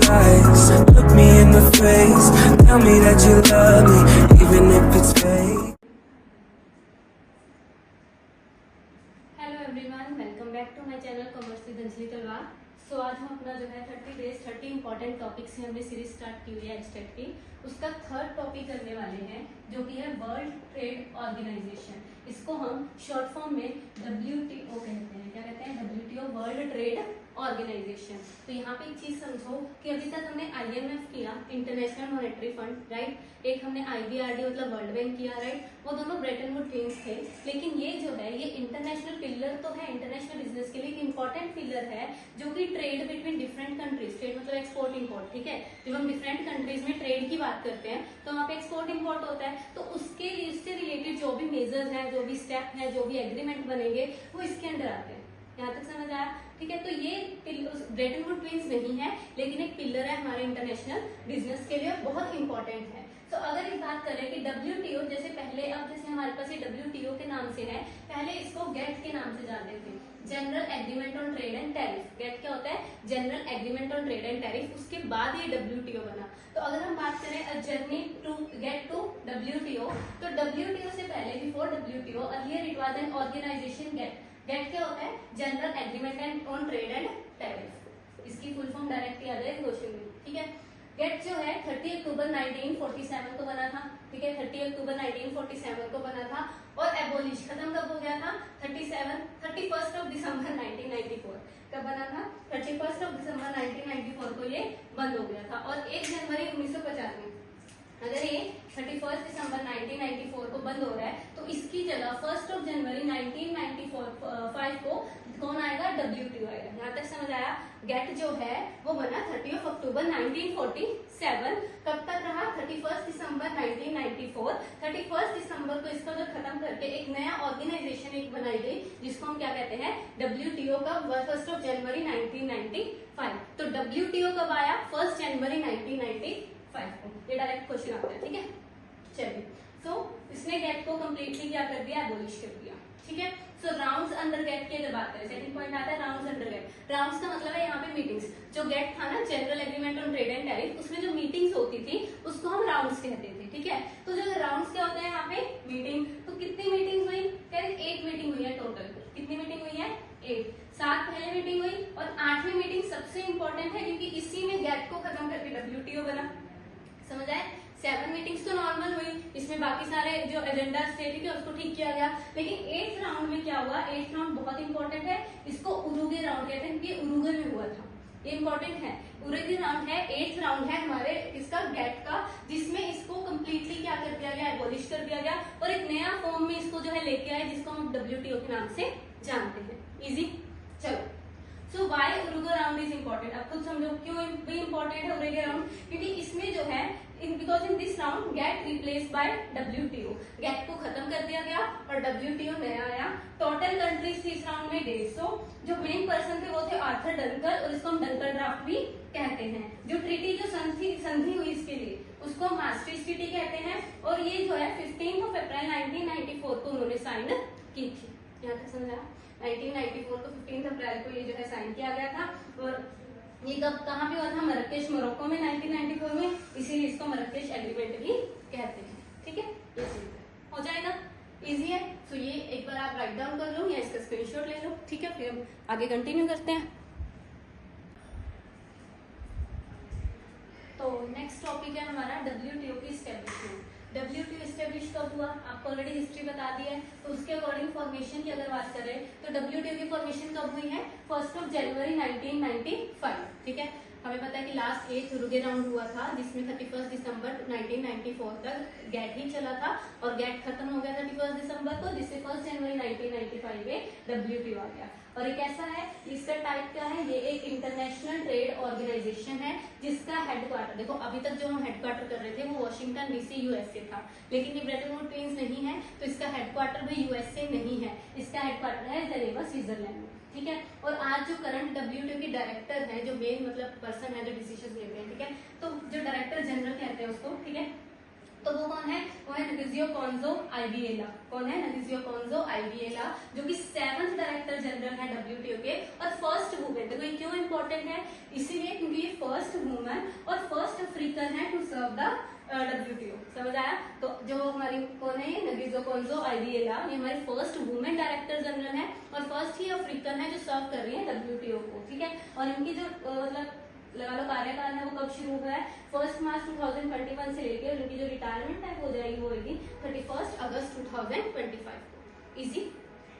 lies. Look me in the face, tell me that you love me, even if it's fake. Hello everyone, welcome back to my channel commerce with Anjali Talwar. So आज हम अपना जो है 30 days 30 important topics से हमने series start की हुई है एचटेट की। उसका थर्ड टॉपिक करने वाले हैं जो कि है वर्ल्ड ट्रेड ऑर्गेनाइजेशन। इसको हम शॉर्ट फॉर्म में WTO कहते हैं। क्या कहते हैं? WTO, world trade organization. तो यहाँ पे एक चीज समझो कि अभी तक हमने IMF किया, इंटरनेशनल मॉनेटरी फंड, राइट, एक हमने IBRD मतलब वर्ल्ड बैंक किया, राइट, वो दोनों ब्रेटन वुड ट्विन्स थे। लेकिन ये जो है ये इंटरनेशनल पिलर तो है इंटरनेशनल बिजनेस के लिए, एक इंपॉर्टेंट पिलर है जो कि trade between different countries, trade मतलब एक्सपोर्ट इंपोर्ट, ठीक है। जब हम डिफरेंट कंट्रीज में ट्रेड की बात करते हैं तो वहाँ पे एक्सपोर्ट इंपोर्ट होता है, तो उसके इससे रिलेटेड जो भी मेजर्स हैं, जो भी स्टेप है, जो भी एग्रीमेंट बनेंगे वो इसके अंडर आते हैं। यहाँ तक समझ आया? ठीक है। तो ये ब्रेटन वुड ट्विन्स नहीं है, लेकिन एक पिलर है हमारे इंटरनेशनल बिजनेस के लिए, बहुत इंपॉर्टेंट है। तो अगर इस बात करें कि WTO जैसे पहले, अब जैसे हमारे पास ये WTO के नाम से है, पहले इसको गेट के नाम से जानते थे, general agreement on trade and tariff. GATT क्या होता है? General agreement on trade and tariff. उसके बाद ये WTO बना। तो अगर हम बात करें a journey to GATT to WTO, तो WTO से पहले, before WTO, earlier it was an organization GATT. GATT क्या होता है? General agreement and on trade and tariff. इसकी फुल फॉर्म डायरेक्ट याद है क्वेश्चन में, ठीक है। गेट जो है 30 अक्टूबर 1947 को बना था, ठीक है, 30 अक्टूबर 1947 को बना था। और एबोलिश खत्म कब हो गया था? 31 दिसंबर 1994। कब बना था? 31 दिसंबर 1994 को ये बंद हो गया था। और 1 जनवरी 1950 में, अगर ये 31 दिसंबर 1994 को बंद हो रहा है तो इसकी जगह 1 जनवरी 1995 को कौन आएगा? WTO आएगा। यहाँ तक समझ आया? गेट जो है वो बना 30 अक्टूबर 1947। कब तक रहा? 31 दिसंबर 1994। 31 दिसंबर को इसको जो खत्म करके एक नया ऑर्गेनाइजेशन एक बनाई गई जिसको हम क्या कहते हैं? WTO का 1 जनवरी 1995। तो WTO कब आया? 1 जनवरी 1995 को। ये डायरेक्ट क्वेश्चन आता है, ठीक है। चलिए, सो इसने गेट को कंप्लीटली क्या कर दिया? एबोलिश कर दिया, ठीक है। सो राउंड्स अंडर गेट की अगर बात करें, सेकंड पॉइंट आता है राउंड्स अंडर गेट। राउंड्स का मतलब है यहाँ पे मीटिंग्स। जो गेट था ना, general agreement on trade and tariff, उसमें जो मीटिंग्स होती थी उसको हम राउंड्स कहते थे, ठीक है। तो जो राउंड्स क्या होते हैं यहाँ पे? मीटिंग। तो कितनी मीटिंग हुई? कह रहे 8 मीटिंग हुई है टोटल। कितनी मीटिंग हुई है? 8। 7 पहले मीटिंग हुई और 8वीं मीटिंग सबसे इंपॉर्टेंट है क्योंकि इसी में गेट को खत्म करके WTO बना। समझ आए? 7 मीटिंग्स तो नॉर्मल हुई, इसमें बाकी सारे जो एजेंडा थे, ठीक है, उसको ठीक किया गया। लेकिन 8th राउंड में क्या हुआ? 8th राउंड बहुत इंपॉर्टेंट है, इसको उरुगे राउंड कहते हैं क्योंकि उरुगे में हुआ था। ये इंपॉर्टेंट है। उरुगे राउंड है, 8th राउंड है हमारे इसका गेट का, जिसमें इसको कंप्लीटली क्या कर दिया गया? एबोलिश कर दिया गया और एक नया फॉर्म में इसको जो है लेके आए जिसको हम WTO के नाम से जानते हैं। इजी। चलो, सो वाई उरुगे राउंड इज इम्पोर्टेंट। अब खुद समझो क्यों भी इम्पोर्टेंट है उरुगे राउंड, क्योंकि इसमें जो है because in this round GATT replace by WTO। GATT को खत्म कर दिया गया और WTO नया आया। टोटल कंट्रीज थी इस राउंड में 150। जो मेन पर्सन थे वो थे आर्थर डंकर और इसको हम डंकर ड्राफ्ट भी कहते हैं। जो ट्रीटी जो संधि हुई इसके लिए उसको हम मास्ट्रिच ट्रीटी कहते हैं। और ये जो है 15 अप्रैल 1994 को उन्होंने साइन की थी। यहाँ तक समझ आया? 1994 को 15 अप्रैल को ये जो है साइन किया गया था। और ये कब कहाँ पे हुआ था? मरक्केश, मोरक्को में 1994 में, इसीलिए इसको मरक्केश एग्रीमेंट भी कहते हैं, ठीक है। ये हो जाएगा, इजी है। तो ये एक बार आप राइट डाउन कर लो या इसका स्क्रीनशॉट ले लो, ठीक है। फिर हम आगे कंटिन्यू करते हैं। तो नेक्स्ट टॉपिक है हमारा WTO की एस्टेब्लिशमेंट। WTO एस्टेब्लिश कब हुआ? आपको ऑलरेडी हिस्ट्री बता दी है। तो उसके अकॉर्डिंग फॉर्मेशन की अगर बात करें तो WTO की फॉर्मेशन कब हुई है? 1 जनवरी 1995, ठीक है। हमें पता है कि लास्ट 8th उरुगे राउंड हुआ था जिसमें 31 दिसंबर 1994 तक गेट ही चला था और गेट खत्म हो गया 31 दिसंबर को, जिससे 1 जनवरी 1995 में WTO आ गया। और ये कैसा है? इसका टाइप क्या है? ये एक इंटरनेशनल ट्रेड ऑर्गेनाइजेशन है जिसका हेडक्वार्टर, देखो अभी तक जो हम हेडक्वार्टर कर रहे थे वो वॉशिंगटन DC USA था, लेकिन ये ब्रेटन वुड ट्विन्स नहीं है तो इसका हेडक्वार्टर भी USA नहीं है। इसका हेडक्वार्टर है जेनेवा, स्विट्जरलैंड में, ठीक है। और आज जो करंट WTO के डायरेक्टर है, जो मेन मतलब पर्सन है जो डिसीजन लेते हैं, ठीक है, तो जो डायरेक्टर जनरल कहते हैं उसको, ठीक है, तो वो कौन है? वो है नगेजियो कोंजो आइविएला। कौन है? नगेजियो कोंजो आइविएला, जो कि 7th डायरेक्टर जनरल है WTO के और फर्स्ट वुमेन। देखो ये क्यों इंपॉर्टेंट है? इसीलिए क्योंकि ये फर्स्ट वुमन और फर्स्ट अफ्रीकन है टू सर्व द WTO। समझ आया? तो जो हमारी कौन है, नगीजो कोंजो आइडियला, ये हमारी फर्स्ट वुमेन डायरेक्टर जनरल है और फर्स्ट ही अफ्रीकन है जो सर्व कर रही है WTO को। ठीक है, और इनकी जो मतलब लगा लो कार्यकाल है वो कब शुरू हुआ है, 1 मार्च 2021 से लेकर, और इनकी जो रिटायरमेंट टाइम हो जाएगी वो होगी 31 अगस्त 2025 को। इजी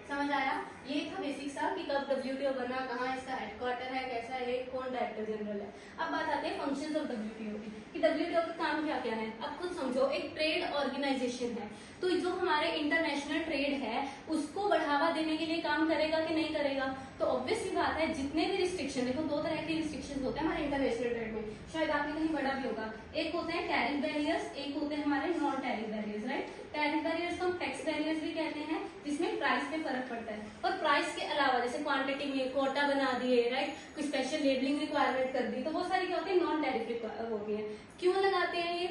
समझ आया? ये था बेसिक सा कि कब WTO बना, कहाँ इसका हेडक्वार्टर है, कैसा है, कौन डायरेक्टर जनरल है। अब बात आती है फंक्शंस ऑफ WTO की, कि WTO का काम क्या क्या है। अब खुद समझो, एक ट्रेड ऑर्गेनाइजेशन है, तो जो हमारे इंटरनेशनल ट्रेड है उसको बढ़ावा देने के लिए काम करेगा कि नहीं करेगा? तो ऑब्वियस सी बात है, जितने भी रिस्ट्रिक्शन, देखो दो तरह के रिस्ट्रिक्शन होते हैं हमारे इंटरनेशनल ट्रेड में, शायद आपने कहीं पढ़ा भी होगा। एक होते हैं टैरिफ बैरियर्स, एक होते हैं हमारे non tariff barriers, right. Tariff barriers को हम टैक्स बैरियर्स भी कहते हैं, जिसमें प्राइस पे फर्क पड़ता है, और प्राइस के अलावा जैसे क्वांटिटी में कोटा बना दिए, राइट, कुछ स्पेशल लेबलिंग रिक्वायरमेंट कर दी, तो वो सारी क्या होती है, नॉन टैरिफ होती है। क्यों लगाते हैं ये?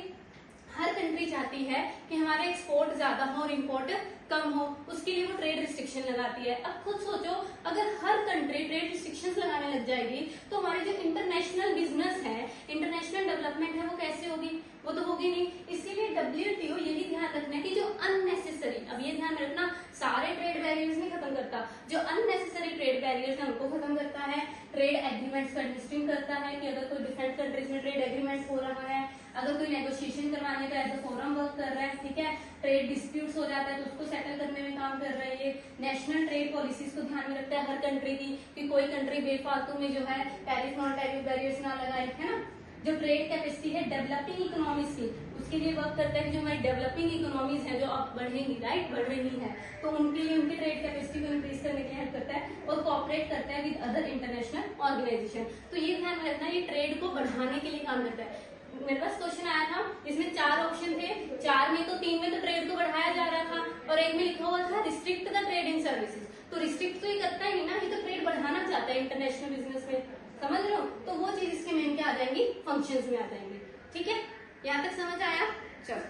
हर कंट्री चाहती है कि हमारा एक्सपोर्ट ज्यादा हो और इम्पोर्ट कम हो, उसके लिए वो ट्रेड रिस्ट्रिक्शन लगाती है। अब खुद सोचो, अगर हर कंट्री ट्रेड रिस्ट्रिक्शंस लगाने लग जाएगी तो हमारी जो इंटरनेशनल बिजनेस है, इंटरनेशनल डेवलपमेंट है, वो कैसे होगी? वो तो होगी नहीं। इसीलिए WTO यही ध्यान रखना है कि जो अननेसेसरी, अब ये ध्यान रखना, सारे ट्रेड बैरियर्स नहीं खत्म करता, जो अननेसेसरी ट्रेड बैरियर्स है उनको खत्म करता है। ट्रेड एग्रीमेंट्स को एडमिनिस्ट्रेट करता है कि अगर कोई डिफरेंट कंट्रीज में ट्रेड एग्रीमेंट्स हो रहा है, अगर कोई नेगोशिएशन करवाने का एज अ फोरम वर्क कर रहा है, ठीक है, ट्रेड डिस्प्यूट्स हो जाता है तो उसको सेटल करने में काम कर रहा है। ये नेशनल ट्रेड पॉलिसीज को ध्यान में रखता है हर कंट्री की, कि कोई कंट्री बेफालतू में जो है टैरिफ नॉन टैरिफ बैरियर्स ना लगाए, है ना। जो ट्रेड कैपेसिटी है डेवलपिंग इकोनॉमीज की, उसके लिए वर्क करता है कि जो हमारी डेवलपिंग इकोनॉमीज है जो अब बढ़ेंगी, राइट, बढ़ रही है, तो उनके लिए उनकी ट्रेड कैपेसिटी को इंक्रीज करने के लिए हेल्प करता है और कोऑपरेट करता है विद अदर इंटरनेशनल ऑर्गेनाइजेशन। तो ये ध्यान में रखना, ये ट्रेड को बढ़ाने के लिए काम करता है। मेरे पास क्वेश्चन आया था, इसमें 4 ऑप्शन थे, 4 में तो 3 में तो ट्रेड को बढ़ाया जा रहा था और एक में लिखा हुआ था restrict the trade in services. तो रिस्ट्रिक्ट तो ये करता ही नहीं ना, ये तो ट्रेड बढ़ाना चाहता है इंटरनेशनल बिजनेस में, समझ रहे हो? तो वो चीज इसके मेन क्या आ जाएंगी, फंक्शंस में आ जाएंगी। ठीक है, यहाँ तक समझ आया? चलो,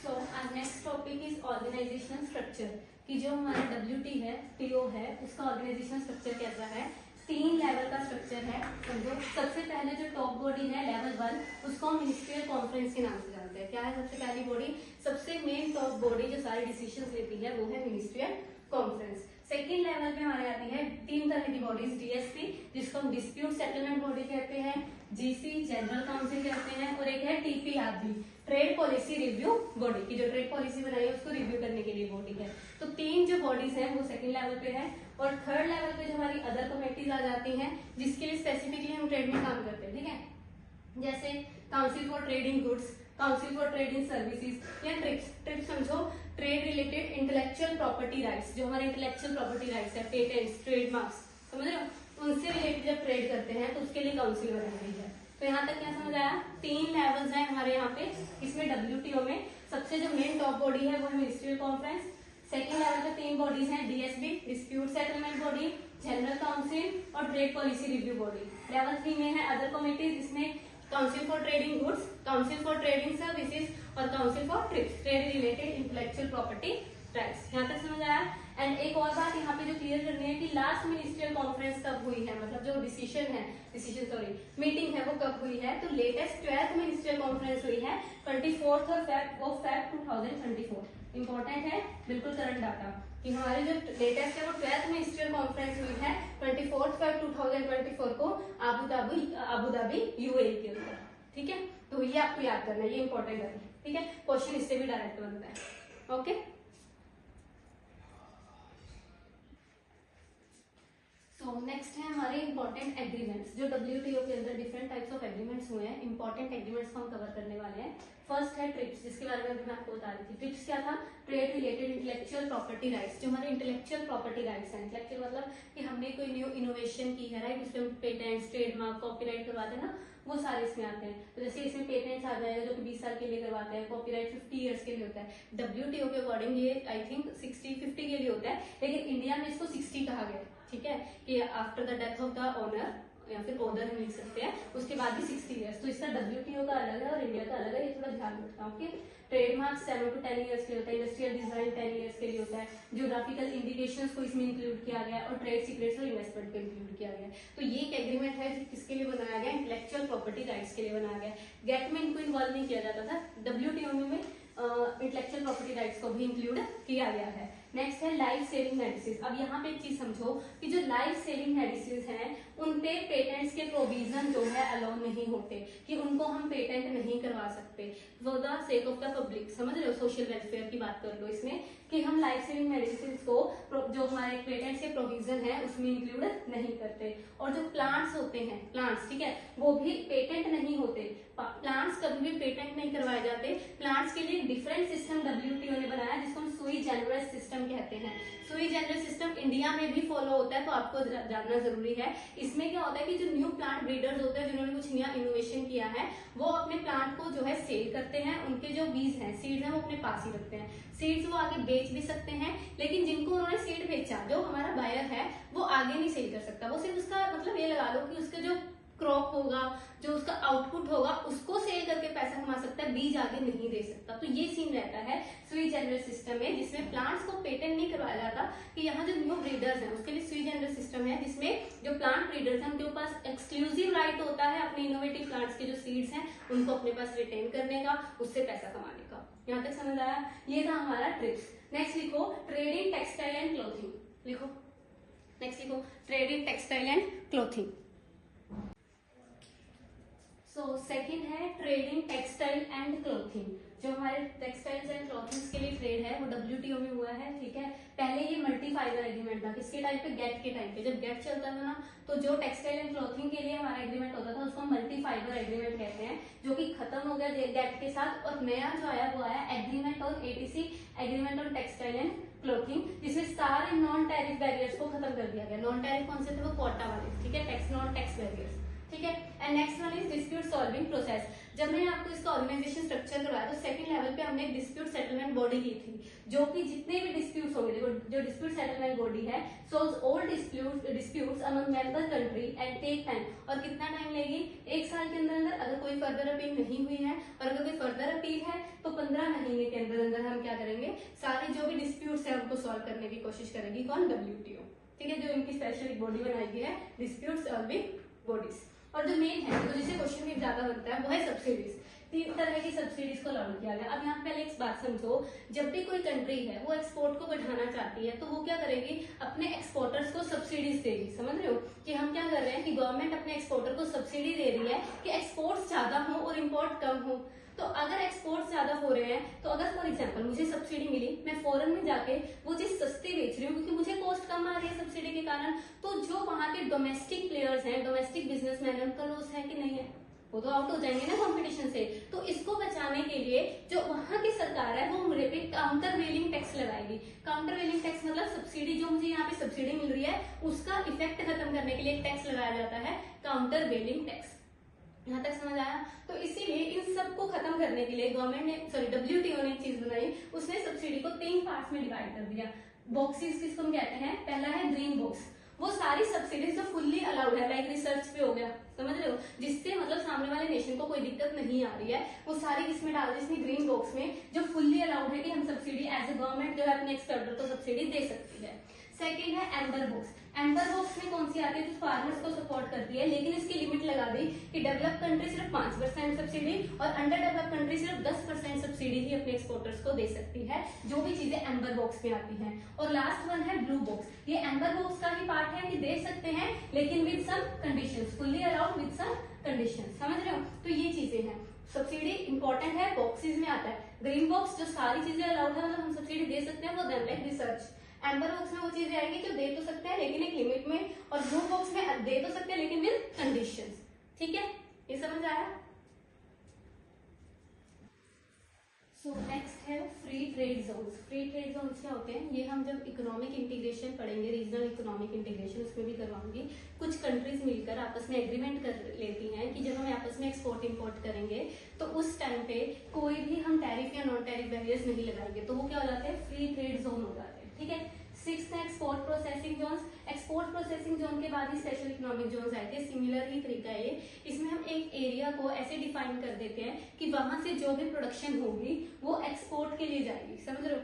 so our next topic is organizational structure, कि जो हमारा WTO है उसका ऑर्गेनाइजेशनल स्ट्रक्चर कैसा है। 3 लेवल का स्ट्रक्चर है, समझो। सबसे पहले जो टॉप बॉडी है लेवल 1, उसको हम मिनिस्ट्रियल कॉन्फ्रेंस के नाम से जानते हैं। क्या है सबसे पहली बॉडी, सबसे मेन टॉप बॉडी जो सारे डिसीजंस लेती है वो है मिनिस्ट्रियल कॉन्फ्रेंस। सेकेंड लेवल पे हमारे आती है 3 तरह की बॉडीज, DSP जिसको हम डिस्प्यूट सेटलमेंट बॉडी कहते हैं, GC जनरल काउंसिल कहते हैं, और एक है TPRB trade policy review body, की जो ट्रेड पॉलिसी बनाई है उसको रिव्यू करने के लिए बॉडी है। तो 3 जो बॉडीज हैं वो सेकंड लेवल पे है, और थर्ड लेवल पे जो हमारी अदर कमेटीज आ जाती हैं जिसके लिए स्पेसिफिकली हम ट्रेड में काम करते हैं, ठीक है, जैसे council for trade in goods, council for trade in services, या ट्रिप्स समझो, trade related intellectual property rights, जो हमारे इंटेलेक्चुअल प्रॉपर्टी राइट्स है, पेटेंट्स, ट्रेडमार्क्स, समझ रहे हो, उनसे रिलेटेड जब ट्रेड करते हैं तो उसके लिए काउंसिल बनाई गई है। तो यहाँ तक क्या समझ आया? 3 लेवल्स हैं हमारे यहाँ पे। इसमें WTO में सबसे जो मेन टॉप बॉडी है वो है मिनिस्ट्रियल कॉन्फ्रेंस। सेकेंड लेवल पे 3 बॉडीज हैं, DSB dispute settlement body, general council और trade policy review body. Level 3 में है अदर कमिटीज, इसमें council for trade in goods, council for trade in services और council for TRIPS trade related intellectual property rights. यहाँ तक समझ आया? And एक और बात यहाँ पे जो क्लियर करनी है कि लास्ट मिनिस्ट्रियल कॉन्फ्रेंस कब हुई है, मतलब जो मीटिंग है वो कब हुई है। तो लेटेस्ट 12th मिनिस्ट्रियल कॉन्फ्रेंस हुई है 24th ऑफ Feb 2024। इंपॉर्टेंट है, बिल्कुल करंट डाटा, कि हमारी जो लेटेस्ट है वो 12th मिनिस्ट्रियल कॉन्फ्रेंस हुई है 24th Feb 2024 को अबू धाबी UAE के ऊपर, ठीक है। तो ये आपको याद करना है, ये इंपॉर्टेंट है, ठीक है, क्वेश्चन इससे भी डायरेक्ट बनता है। ओके, तो नेक्स्ट है हमारे इंपॉर्टेंट एग्रीमेंट्स, जो WTO के अंदर डिफरेंट टाइप्स ऑफ एग्रीमेंट्स हुए हैं। इंपॉर्टेंट एग्रीमेंट्स को हम कवर करने वाले हैं। फर्स्ट है ट्रिप्स, जिसके बारे में मैं आपको बता रही थी। ट्रिप्स क्या था? Trade related intellectual property rights, जो हमारे इंटेलेक्चुअल प्रॉपर्टी राइट्स हैं। इंटेलेक्चुअल मतलब कि हमने कोई न्यू इनोवेशन की है, राइट, उसमें पेटेंट्स, ट्रेडमार्क, कॉपीराइट करवाते हैं ना, वो सारे इसमें आते हैं। तो जैसे इसमें पेटेंट्स आ जाएगा जो कि 20 साल के लिए करवाते हैं, कॉपीराइट 50 ईयर्स के लिए होता है। WTO के अकॉर्डिंग ये आई थिंक 50 के लिए होता है, लेकिन इंडिया में इसको 60 कहा गया, ठीक है, कि after the death of the owner या फिर ऑर्डर हम लिख सकते हैं, उसके बाद भी 60 ईयर्स। तो इसका WTO का अलग है और इंडिया का अलग है, ये थोड़ा ध्यान रखना। ओके, ट्रेडमार्क 7 to 10 ईयर्स के लिए होता है, इंडस्ट्रियल डिजाइन 10 ईयर्स के लिए होता है, ज्योग्राफिकल इंडिकेशंस को इसमें इंक्लूड किया गया है और ट्रेड सीक्रेट्स और इन्वेस्टमेंट को इंक्लूड किया गया है। तो ये एक एग्रीमेंट है जो किसके लिए बनाया गया, इंटेलेक्चुअल प्रॉपर्टी राइट्स के लिए बनाया गया। गेट में इनको इन्वॉल्व नहीं किया जाता था, WTO में इंटेलेक्चुअल प्रॉपर्टी राइट्स को भी इंक्लूड किया गया है। नेक्स्ट है लाइफ सेविंग मेडिसिन। अब यहाँ पे एक चीज समझो कि जो लाइफ सेविंग मेडिसिन हैं उन पे पेटेंट्स के प्रोविजन जो है अलाउ नहीं होते, कि उनको हम पेटेंट नहीं करवा सकते for the sake of the public. समझ रहे हो, सोशल वेलफेयर की बात कर लो इसमें, कि हम लाइफ सेविंग मेडिसिन को जो हमारे पेटेंट्स के प्रोविजन है उसमें इंक्लूड नहीं करते। और जो प्लांट्स होते हैं, प्लांट्स, ठीक है, वो भी पेटेंट नहीं होते, प्लांट्स कभी भी पेटेंट नहीं करवाए जाते। प्लांट्स के लिए डिफरेंट सिस्टम WTO ने बनाया जिसको हम सुई जेनरस सिस्टम कहते हैं। सुई जेनरस सिस्टम इंडिया में भी फॉलो होता है, तो आपको जानना जरूरी है। इसमें क्या होता है कि जो न्यू प्लांट ब्रीडर्स होते हैं जिन्होंने कुछ नया इनोवेशन किया है, वो अपने प्लांट को जो है सेल करते हैं, उनके जो बीज हैं, सीड्स हैं, वो अपने पास ही रखते हैं। सीड्स वो आगे बेच भी सकते हैं, लेकिन जिनको उन्होंने सीड बेचा, जो हमारा बायर है, वो आगे नहीं सेल कर सकता। वो सिर्फ उसका मतलब ये लगा लो कि उसका जो क्रॉप होगा, जो उसका आउटपुट होगा, उसको सेल करके पैसा कमा सकता है, बीज आगे नहीं दे सकता। तो ये सीन रहता है सुई जेनरस सिस्टम में, जिसमें प्लांट्स को पेटेंट नहीं करवाया जाता। कि यहाँ जो न्यू ब्रीडर्स हैं उसके लिए सुई जेनरस सिस्टम है, जिसमें जो प्लांट ब्रीडर्स हैं उनके पास एक्सक्लूसिव राइट होता है अपने इनोवेटिव प्लांट्स के जो सीड्स हैं उनको अपने पास रिटेन करने का, उससे पैसा कमाने का। यहाँ तक समझ आया? ये था हमारा ट्रिप्स। नेक्स्ट लिखो trade in textile and clothing. लिखो नेक्स्ट लिखो trade in textile and clothing. So second है trade in textile and clothing. जो हमारे टेक्सटाइल्स एंड क्लोथिंग्स के लिए ट्रेड है वो WTO में हुआ है, ठीक है। पहले ये मल्टी फाइबर एग्रीमेंट था, किसके टाइम पे, गेट के टाइम पे। जब गेट चलता था ना, तो जो टेक्सटाइल एंड क्लोथिंग के लिए हमारा एग्रीमेंट होता था उसको मल्टी फाइबर एग्रीमेंट कहते हैं, जो कि खत्म हो गया गेट के साथ। और नया जो आया वो आया agreement on ATC, agreement on textile and clothing, जिसमें सारे नॉन टैरिफ बैरियर्स को खत्म कर दिया गया। नॉन टैरिफ कौन से थे, वो कोटा वाले, ठीक है, टैक्स नॉन टैक्स बैरियर्स, ठीक है। And next one is dispute solving process. जब मैंने आपको इसका ऑर्गेनाइजेशन स्ट्रक्चर करवाया तो सेकंड लेवल पे हमने एक डिस्प्यूट सेटलमेंट बॉडी ली थी, जो कि जितने भी डिस्प्यूट्स होंगे, देखो जो डिस्प्यूट सेटलमेंट बॉडी है solves all disputes among member country and take time. और कितना टाइम लेगी, 1 साल के अंदर अंदर। अगर कोई फर्दर अपील नहीं हुई है और अगर कोई फर्दर अपील है तो 15 महीने के अंदर अंदर हम क्या करेंगे, सारे जो भी डिस्प्यूट्स है उनको सॉल्व करने की कोशिश करेगी। कौन, WTO, ठीक है, जो इनकी स्पेशल बॉडी बनाई गई है, डिस्प्यूट सॉल्विंग बॉडीज। और जो मेन है, तो जिससे क्वेश्चन भी ज्यादा बनता है, वो है सब्सिडीज। 3 तरह की सब्सिडीज को लागू किया गया। अब यहाँ पहले एक बात समझो, जब भी कोई कंट्री है वो एक्सपोर्ट को बढ़ाना चाहती है तो वो क्या करेगी, अपने एक्सपोर्टर्स को सब्सिडीज देगी। समझ रहे हो कि हम क्या कर रहे हैं कि गवर्नमेंट अपने एक्सपोर्टर को सब्सिडी दे रही है कि एक्सपोर्ट ज्यादा हो और इम्पोर्ट कम हो। तो अगर एक्सपोर्ट ज्यादा हो रहे हैं, तो अगर फॉर एग्जांपल मुझे सब्सिडी मिली, मैं फॉरेन में जाके वो चीज सस्ती बेच रही हूँ क्योंकि मुझे कॉस्ट कम आ रही है सब्सिडी के कारण, तो जो वहां के डोमेस्टिक प्लेयर्स हैं, डोमेस्टिक बिजनेसमैन है, उनका लॉस है कि नहीं है, वो तो आउट हो जाएंगे ना कंपटीशन से। तो इसको बचाने के लिए जो वहां की सरकार है वो मेरे पे काउंटर वेलिंग टैक्स लगाएगी। काउंटर वेलिंग टैक्स मतलब सब्सिडी, जो मुझे यहाँ पे सब्सिडी मिल रही है उसका इफेक्ट खत्म करने के लिए एक टैक्स लगाया जाता है, काउंटर वेलिंग टैक्स। यहाँ तक समझ आया? तो इसीलिए इन सब को खत्म करने के लिए गवर्नमेंट ने, सॉरी WTO ने एक चीज बनाई, उसने सब्सिडी को 3 पार्ट्स में डिवाइड कर दिया। बॉक्सेस किसको हम कहते हैं, पहला है ग्रीन बॉक्स, वो सारी सब्सिडीज जो फुल्ली अलाउड है, लाइक रिसर्च पे हो गया, समझ रहे हो, जिससे मतलब सामने वाले नेशन को कोई दिक्कत नहीं आ रही है, वो सारी किसमें डाल दी, इसमें ग्रीन बॉक्स में, जो फुल्ली अलाउड है कि हम सब्सिडी एज ए गवर्नमेंट जो है अपने एक्सपोर्टर को सब्सिडी दे सकती है। सेकेंड है एम्बर बॉक्स। एम्बर बॉक्स में कौन सी आती है, जो फार्मर्स को सपोर्ट करती है, लेकिन इसकी लिमिट लगा दी कि डेवलप कंट्री सिर्फ 5% सब्सिडी और अंडर डेवलप कंट्री सिर्फ 10% सब्सिडी ही अपने एक्सपोर्टर्स को दे सकती है, जो भी चीजें एम्बर बॉक्स में आती हैं। और लास्ट वन है ब्लू बॉक्स। ये एम्बर बॉक्स का ही पार्ट है कि दे सकते हैं लेकिन with some conditions, fully allowed with some conditions, समझ रहे हो। तो ये चीजें हैं, सब्सिडी इंपॉर्टेंट है, बॉक्सेस में आता है। ग्रीन बॉक्स जो सारी चीजें अलाउड है, मतलब हम सब्सिडी दे सकते हैं, वो then like research. Amber box में वो चीजें आएंगी जो दे तो सकते हैं लेकिन एक लिमिट में, और ब्लू बॉक्स में दे तो सकते हैं लेकिन विद कंडीशंस, ठीक है, ये समझ आया। सो नेक्स्ट है free trade zones. Free trade zones क्या होते हैं, ये हम जब इकोनॉमिक इंटीग्रेशन पढ़ेंगे, रीजनल इकोनॉमिक इंटीग्रेशन, उसमें भी करवाऊंगी। कुछ कंट्रीज मिलकर आपस में एग्रीमेंट कर लेती हैं कि जब हम आपस में एक्सपोर्ट इंपोर्ट करेंगे तो उस टाइम पे कोई भी हम टैरिफ या नॉन टैरिफ बैरियर्स नहीं लगाएंगे, तो वो क्या हो जाते हैं, फ्री ट्रेड जोन हो जाते हैं, ठीक है। 6th है export processing zones. Export export processing zone के बाद ही स्पेशल इकोनॉमिक जोन आए थे। सिमिलर ही तरीका है ये। इसमें हम एक एरिया को ऐसे डिफाइन कर देते हैं कि वहां से जो भी प्रोडक्शन होगी वो एक्सपोर्ट के लिए जाएगी, समझ रहे हो,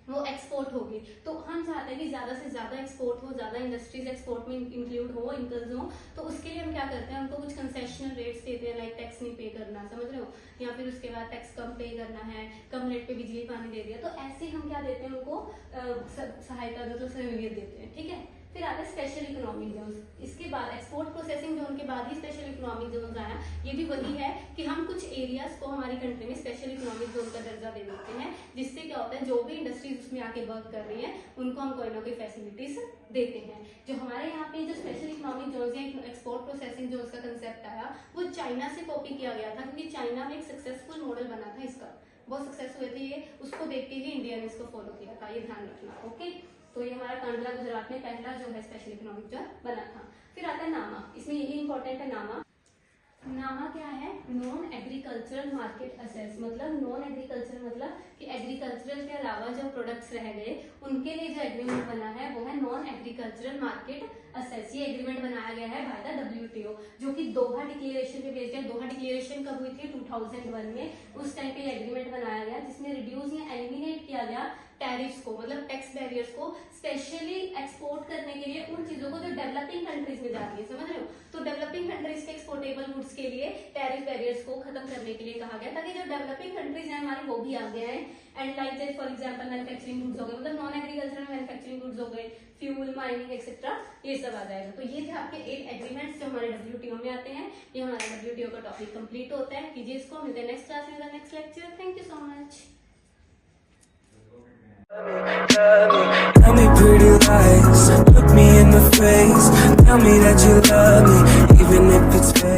वो एक्सपोर्ट होगी। तो हम चाहते हैं कि ज्यादा से ज्यादा एक्सपोर्ट हो, ज्यादा इंडस्ट्रीज एक्सपोर्ट में इंक्लूड हो, इनकल्स हो। तो उसके लिए हम क्या करते हैं, उनको कुछ कंसेशनल रेट्स देते हैं, लाइक टैक्स नहीं पे करना, समझ रहे हो, या फिर उसके बाद टैक्स कम पे करना है, कम रेट पे बिजली पानी दे दिया। तो ऐसे हम क्या देते हैं उनको सहायता मतलब सहूलियत देते हैं, ठीक है। फिर आता है स्पेशल इकोनॉमिक जोन। इसके बाद एक्सपोर्ट प्रोसेसिंग जोन के बाद ही स्पेशल इकोनॉमिक जोन आया। ये भी वही है कि हम कुछ एरियाज को हमारी कंट्री में स्पेशल इकोनॉमिक जोन का दर्जा दे देते हैं, जिससे क्या होता है जो भी इंडस्ट्रीज उसमें आके वर्क कर रही है उनको हम कोई ना कोई फैसिलिटीज देते हैं। जो हमारे यहाँ पे जो स्पेशल इकोनॉमिक जोन या एक्सपोर्ट प्रोसेसिंग जोन का कंसेप्ट आया वो चाइना से कॉपी किया गया था, क्योंकि चाइना में एक सक्सेसफुल मॉडल बना था इसका, बहुत सक्सेस हुए थे ये, उसको देख के ही इंडिया ने इसको फॉलो किया था, ये ध्यान रखना, ओके। तो ये हमारा कांडला गुजरात में पहला जो है स्पेशल इकोनॉमिक जोन बना था। फिर आता है नामा। इसमें यही इंपॉर्टेंट है नामा। नामा क्या है, नॉन एग्रीकल्चरल मार्केट असेस, मतलब नॉन एग्रीकल्चर मतलब कि एग्रीकल्चरल के अलावा जो प्रोडक्ट्स रह गए उनके लिए जो एग्रीमेंट बना है वो है नॉन एग्रीकल्चरल मार्केट असेस। ये एग्रीमेंट बनाया गया है बाय द WTO, जो कि दोहा डिक्लेरेशन पे बेस्ड है। दोहा डिक्लेरेशन कब हुई थी, 2001 में। उस टाइम पे एग्रीमेंट बनाया गया जिसमें रिड्यूस या एलिमिनेट किया गया टैरिफ्स को, मतलब टैक्स बैरियर्स को, स्पेशली एक्सपोर्ट करने के लिए उन चीजों को जो डेवलपिंग कंट्रीज में जाती है, समझ रहे हो। तो डेवलपिंग कंट्रीज के एक्सपोर्टेबल गुड्स के लिए टैरिफ बैरियर्स को खत्म करने के लिए कहा गया, ताकि जो डेवलपिंग कंट्रीज हैं हमारे वो भी आगे आए। एंड लाइक जैसे फॉर एग्जांपल मैन्युफैक्चरिंग गुड्स हो गए, मतलब नॉन एग्रीकल्चरल मैन्युफैक्चरिंग गुड्स हो गए, फ्यूल, माइनिंग एक्सेट्रा, ये सब आ जाएगा। तो ये थे आपके 8 एग्रीमेंट्स जो हमारे WTO में आते हैं। ये हमारा WTO का टॉपिक कंप्लीट होता है। कीजिए इसको, मिलते हैं नेक्स्ट क्लास में, next lecture. Thank you so much. Tell me pretty lies, look me in the face, tell me that you love me, even if it's fake.